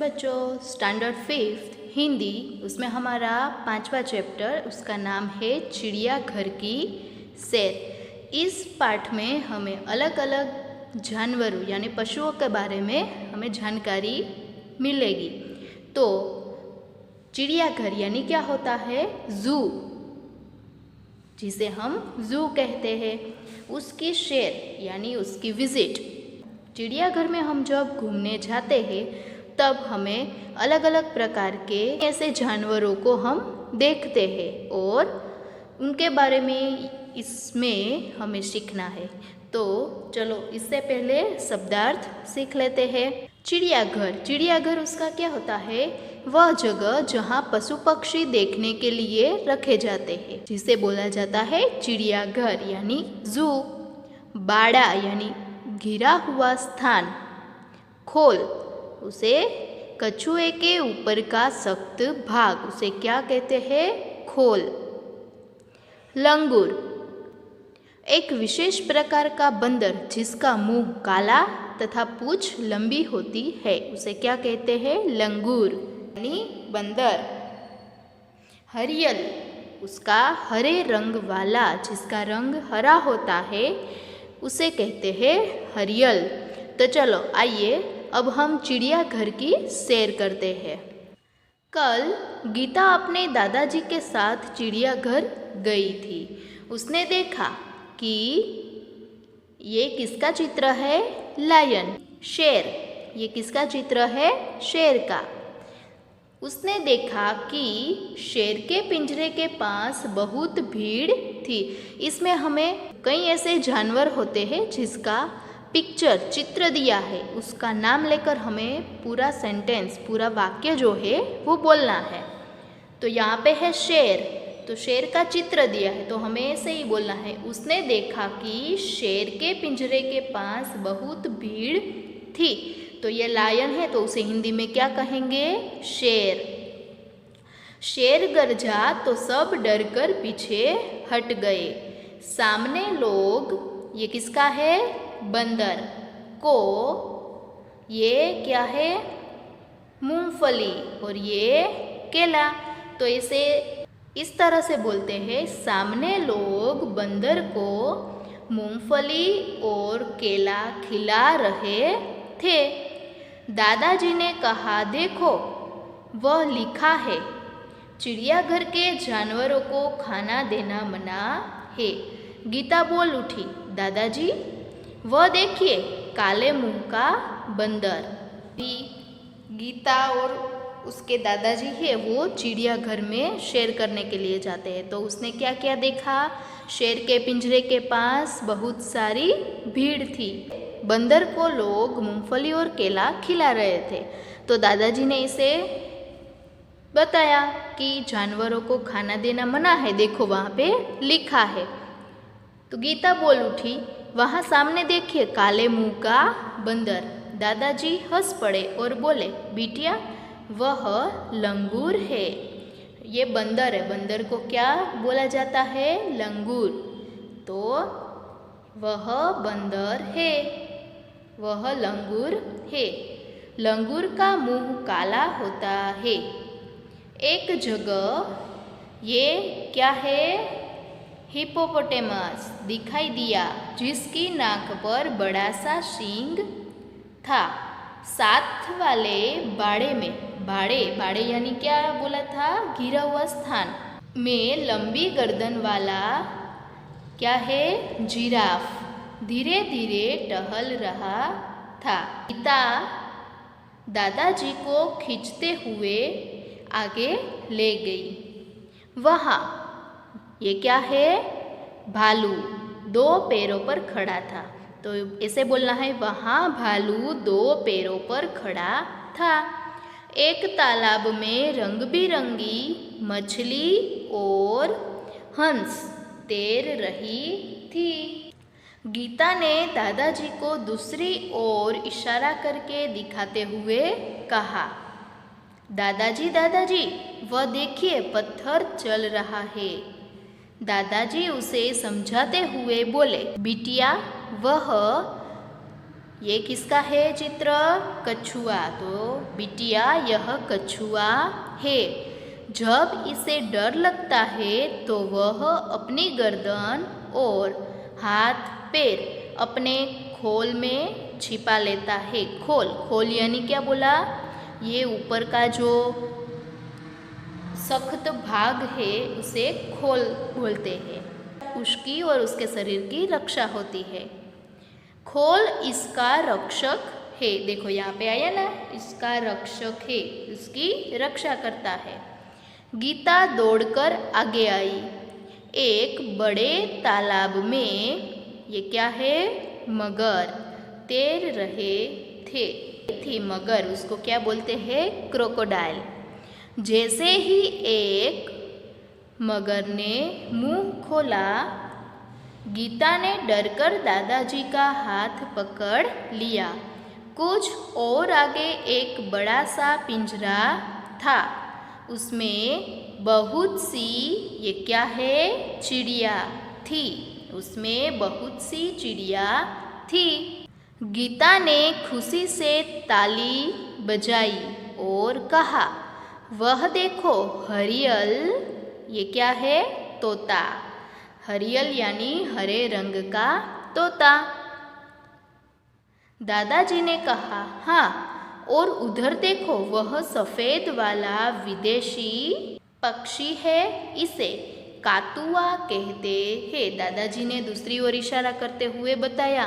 बच्चों, standard 5th Hindi, उसमें हमारा 5वां चैप्टर, उसका नाम है चिड़ियाघर की सैर। इस पाठ में हमें अलग अलग जानवरों यानी पशुओं के बारे में हमें जानकारी मिलेगी। तो चिड़ियाघर यानी क्या होता है? ज़ू, जिसे हम ज़ू कहते हैं। उसकी सैर यानी उसकी विज़िट। चिड़ियाघर में हम जब घूमने जाते हैं तब हमें अलग अलग प्रकार के ऐसे जानवरों को हम देखते हैं और उनके बारे में इसमें हमें सीखना है। तो चलो इससे पहले शब्दार्थ सीख लेते हैं। चिड़ियाघर, चिड़ियाघर उसका क्या होता है? वह जगह जहाँ पशु पक्षी देखने के लिए रखे जाते हैं, जिसे बोला जाता है चिड़ियाघर यानी ज़ू। बाड़ा यानी घिरा हुआ स्थान। खोल, उसे कछुए के ऊपर का सख्त भाग, उसे क्या कहते हैं? खोल। लंगूर, एक विशेष प्रकार का बंदर जिसका मुंह काला तथा पूंछ लंबी होती है, उसे क्या कहते हैं? लंगूर यानी बंदर। हरियल, उसका हरे रंग वाला, जिसका रंग हरा होता है, उसे कहते हैं हरियल। तो चलो आइए अब हम चिड़ियाघर की सैर करते हैं। कल गीता अपने दादाजी के साथ चिड़ियाघर गई थी। उसने देखा कि ये किसका चित्र है? लायन, शेर। ये किसका चित्र है? शेर का। उसने देखा कि शेर के पिंजरे के पास बहुत भीड़ थी। इसमें हमें कई ऐसे जानवर होते हैं जिसका पिक्चर, चित्र दिया है, उसका नाम लेकर हमें पूरा सेंटेंस, पूरा वाक्य जो है वो बोलना है। तो यहाँ पे है शेर, तो शेर का चित्र दिया है तो हमें ऐसे ही बोलना है। उसने देखा कि शेर के पिंजरे के पास बहुत भीड़ थी। तो ये लायन है तो उसे हिंदी में क्या कहेंगे? शेर। शेर गरजा तो सब डरकर पीछे हट गए। सामने लोग, ये किसका है? बंदर को, ये क्या है? मूंगफली, और ये केला। तो इसे इस तरह से बोलते हैं, सामने लोग बंदर को मूंगफली और केला खिला रहे थे। दादाजी ने कहा, देखो वह लिखा है, चिड़ियाघर के जानवरों को खाना देना मना है। गीता बोल उठी, दादाजी वह देखिए, काले मुंह का बंदर। गीता और उसके दादाजी है वो चिड़ियाघर में सैर करने के लिए जाते हैं। तो उसने क्या क्या देखा? शेर के पिंजरे के पास बहुत सारी भीड़ थी। बंदर को लोग मूंगफली और केला खिला रहे थे। तो दादाजी ने इसे बताया कि जानवरों को खाना देना मना है, देखो वहाँ पे लिखा है। तो गीता बोल उठी, वहाँ सामने देखिए काले मुंह का बंदर। दादाजी हंस पड़े और बोले, बिटिया वह लंगूर है। ये बंदर है, बंदर को क्या बोला जाता है? लंगूर। तो वह बंदर है, वह लंगूर है। लंगूर का मुंह काला होता है। एक जगह ये क्या है? हिप्पोपोटेमस दिखाई दिया, जिसकी नाक पर बड़ा सा सींग था। साथ वाले बाड़े में, बाड़े यानी क्या बोला था? घिरा हुआ स्थान में लंबी गर्दन वाला क्या है? जिराफ धीरे धीरे टहल रहा था। गीता दादाजी को खींचते हुए आगे ले गई। वहाँ ये क्या है? भालू दो पैरों पर खड़ा था। तो ऐसे बोलना है, वहाँ भालू दो पैरों पर खड़ा था। एक तालाब में रंग बिरंगी मछली और हंस तैर रही थी। गीता ने दादाजी को दूसरी ओर इशारा करके दिखाते हुए कहा, दादाजी दादाजी वह देखिए पत्थर चल रहा है। दादाजी उसे समझाते हुए बोले, बिटिया वह ये किसका है चित्र? कछुआ। तो बिटिया यह कछुआ है। जब इसे डर लगता है तो वह अपनी गर्दन और हाथ पैर अपने खोल में छिपा लेता है। खोल, खोल यानी क्या बोला? ये ऊपर का जो सख्त भाग है उसे खोल बोलते हैं। उसकी और उसके शरीर की रक्षा होती है। खोल इसका रक्षक है। देखो यहाँ पे आया ना, इसका रक्षक है, उसकी रक्षा करता है। गीता दौड़कर आगे आई। एक बड़े तालाब में ये क्या है? मगर तैर रहे थे। थी मगर, उसको क्या बोलते हैं? क्रोकोडाइल। जैसे ही एक मगर ने मुंह खोला, गीता ने डरकर दादाजी का हाथ पकड़ लिया। कुछ और आगे एक बड़ा सा पिंजरा था। उसमें बहुत सी, ये क्या है? चिड़िया थी। उसमें बहुत सी चिड़िया थी। गीता ने खुशी से ताली बजाई और कहा, वह देखो हरियल, ये क्या है? तोता। हरियल यानी हरे रंग का तोता। दादाजी ने कहा, हाँ, और उधर देखो वह सफेद वाला विदेशी पक्षी है, इसे कातुआ कहते हैं। दादाजी ने दूसरी ओर इशारा करते हुए बताया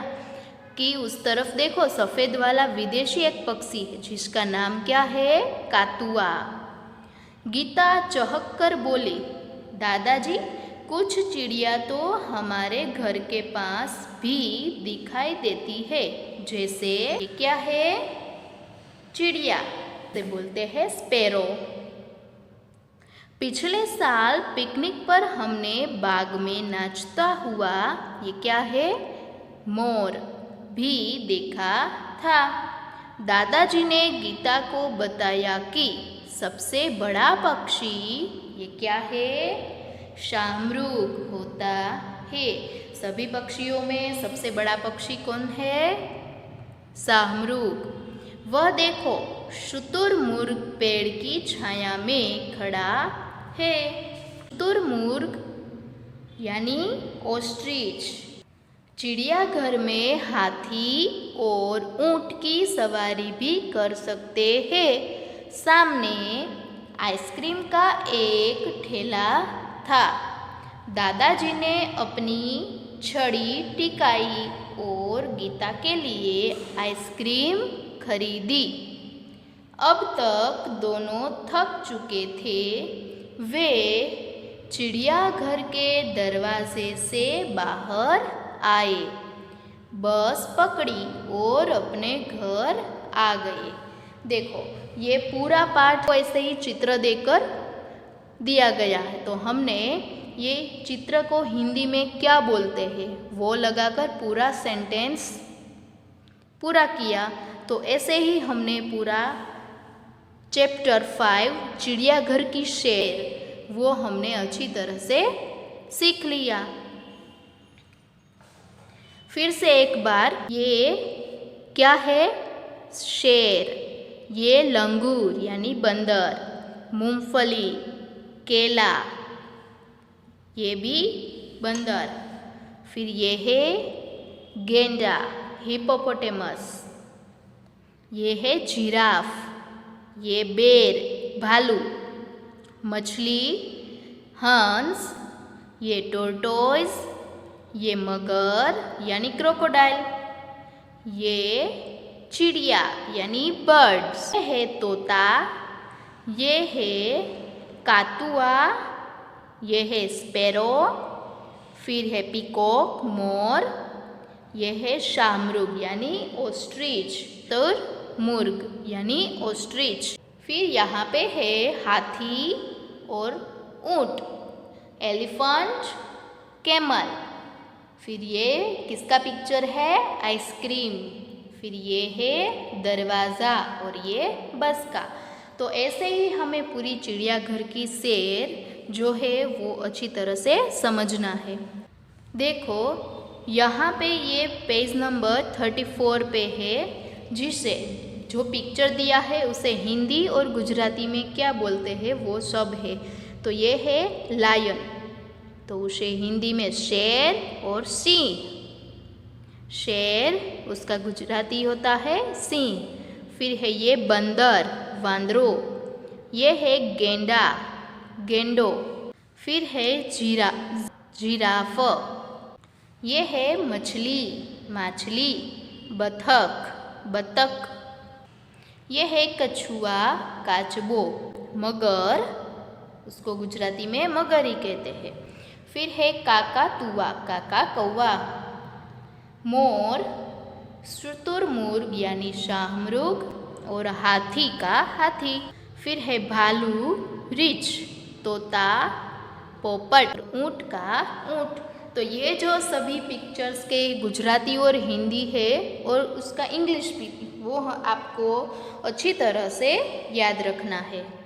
कि उस तरफ देखो सफेद वाला विदेशी एक पक्षी है जिसका नाम क्या है? कातुआ। गीता चहक कर बोली, दादाजी कुछ चिड़िया तो हमारे घर के पास भी दिखाई देती है, जैसे ये क्या है? चिड़िया से बोलते हैं स्पैरो। पिछले साल पिकनिक पर हमने बाग में नाचता हुआ, ये क्या है? मोर भी देखा था। दादाजी ने गीता को बताया कि सबसे बड़ा पक्षी, ये क्या है? शाहमृग होता है। सभी पक्षियों में सबसे बड़ा पक्षी कौन है? शाहमृग। वह देखो शुतुरमुर्ग पेड़ की छाया में खड़ा है। शुतुरमुर्ग यानी ऑस्ट्रिच। चिड़ियाघर में हाथी और ऊंट की सवारी भी कर सकते हैं। सामने आइसक्रीम का एक ठेला था। दादाजी ने अपनी छड़ी टिकाई और गीता के लिए आइसक्रीम खरीदी। अब तक दोनों थक चुके थे। वे चिड़ियाघर के दरवाजे से बाहर आए, बस पकड़ी और अपने घर आ गए। देखो ये पूरा पाठ ऐसे ही चित्र देकर दिया गया है, तो हमने ये चित्र को हिंदी में क्या बोलते हैं वो लगाकर पूरा सेंटेंस पूरा किया। तो ऐसे ही हमने पूरा चैप्टर 5 चिड़ियाघर की शेर वो हमने अच्छी तरह से सीख लिया। फिर से एक बार, ये क्या है? शेर। ये लंगूर यानी बंदर। मूंगफली, केला, ये भी बंदर। फिर ये है गेंडा, हिपोपोटेमस। ये है जिराफ। ये बेर, भालू। मछली, हंस। ये टोर्टोइज। ये मगर यानी क्रोकोडाइल। ये चिड़िया यानी बर्ड्स। ये है तोता। ये है कातुआ। ये है स्पैरो। फिर है पीकॉक, मोर। ये है शाहमृग यानी ऑस्ट्रिच, मुर्ग यानी ऑस्ट्रिच। फिर यहाँ पे है हाथी और ऊंट, एलिफेंट, कैमल। फिर ये किसका पिक्चर है? आइसक्रीम। फिर ये है दरवाज़ा और ये बस का। तो ऐसे ही हमें पूरी चिड़ियाघर की सैर जो है वो अच्छी तरह से समझना है। देखो यहाँ पे ये पेज नंबर 34 पे है, जिसे जो पिक्चर दिया है उसे हिंदी और गुजराती में क्या बोलते हैं वो सब है। तो ये है लायन, तो उसे हिंदी में शेर और सिंह। शेर उसका गुजराती होता है सिंह। फिर है ये बंदर, वांदरो। ये है गेंडा, गेंडो। फिर है जिराफ। ये है मछली, माछली। बतख, बतख। ये है कछुआ, काचबो। मगर, उसको गुजराती में मगर ही कहते हैं। फिर है काकातुआ, काका कौवा। मोर, शुतुरमुर्ग यानी शाहमृग। और हाथी का हाथी। फिर है भालू, रीछ। तोता, पोपट। ऊँट का ऊँट। तो ये जो सभी पिक्चर्स के गुजराती और हिंदी है और उसका इंग्लिश भी, वो आपको अच्छी तरह से याद रखना है।